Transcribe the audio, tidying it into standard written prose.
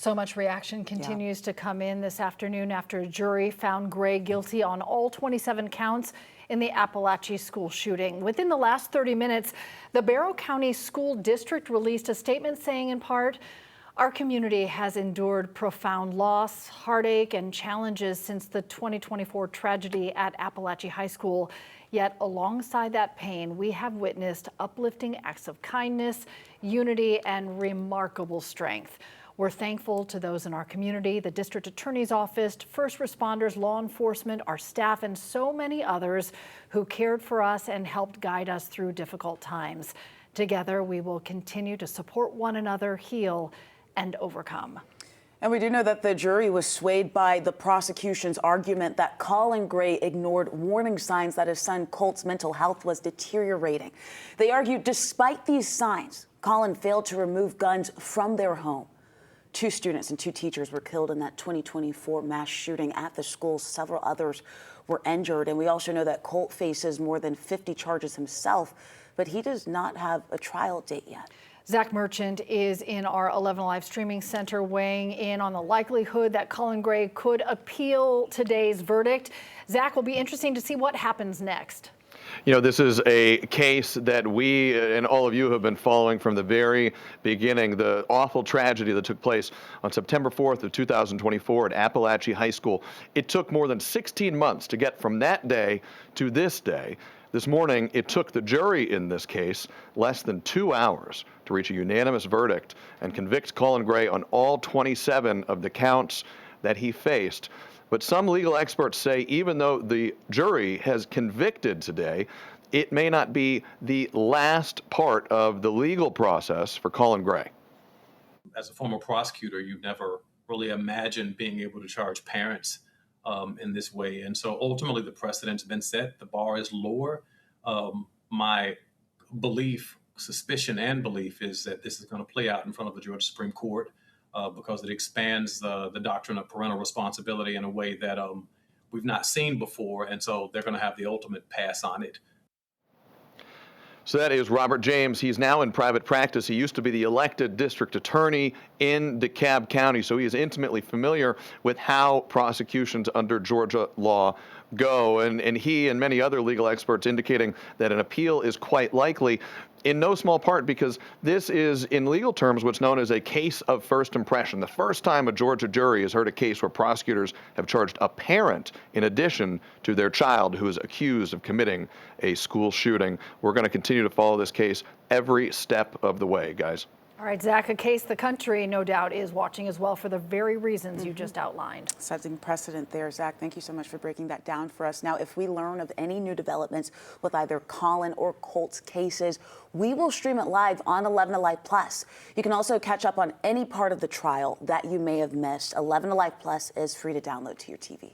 So much reaction continues to come in this afternoon after a jury found Gray guilty on all 27 counts in the Apalachee school shooting. Within the last 30 minutes, the Barrow County School District released a statement saying, in part, "Our community has endured profound loss, heartache, and challenges since the 2024 tragedy at Apalachee High School. Yet alongside that pain, we have witnessed uplifting acts of kindness, unity, and remarkable strength. We're thankful to those in our community, the district attorney's office, first responders, law enforcement, our staff, and so many others who cared for us and helped guide us through difficult times. Together, we will continue to support one another, heal, and overcome." And we do know that the jury was swayed by the prosecution's argument that Colin Gray ignored warning signs that his son Colt's mental health was deteriorating. They argued despite these signs, Colin failed to remove guns from their home. 2 students and 2 teachers were killed in that 2024 mass shooting at the school. Several others were injured. And we also know that Colt faces more than 50 charges himself, but he does not have a trial date yet. Zach Merchant is in our 11 Alive streaming center weighing in on the likelihood that Colin Gray could appeal today's verdict. Zach, will be interesting to see what happens next. You know, this is a case that we and all of you have been following from the very beginning. The awful tragedy that took place on September 4th of 2024 at Apalachee High School. It took more than 16 months to get from that day to this day. This morning, it took the jury in this case less than 2 hours to reach a unanimous verdict and convict Colin Gray on all 27 of the counts that he faced. But some legal experts say even though the jury has convicted today, it may not be the last part of the legal process for Colin Gray. As a former prosecutor, you never really imagined being able to charge parents in this way. And so ultimately the precedent's been set. The bar is lower. My belief, suspicion and belief is that this is going to play out in front of the Georgia Supreme Court because it expands the doctrine of parental responsibility in a way that we've not seen before. And so they're going to have the ultimate pass on it. So that is Robert James. He's now in private practice. He used to be the elected district attorney in DeKalb County, so he is intimately familiar with how prosecutions under Georgia law go. And he and many other legal experts indicating that an appeal is quite likely, in no small part because this is, in legal terms, what's known as a case of first impression. The first time a Georgia jury has heard a case where prosecutors have charged a parent in addition to their child who is accused of committing a school shooting. We're going to continue to follow this case every step of the way, guys. All right, Zach, a case the country, no doubt, is watching as well for the very reasons you just outlined. Setting precedent there, Zach. Thank you so much for breaking that down for us. Now, if we learn of any new developments with either Colin or Colt's cases, we will stream it live on 11 Alive Plus. You can also catch up on any part of the trial that you may have missed. 11 Alive Plus is free to download to your TV.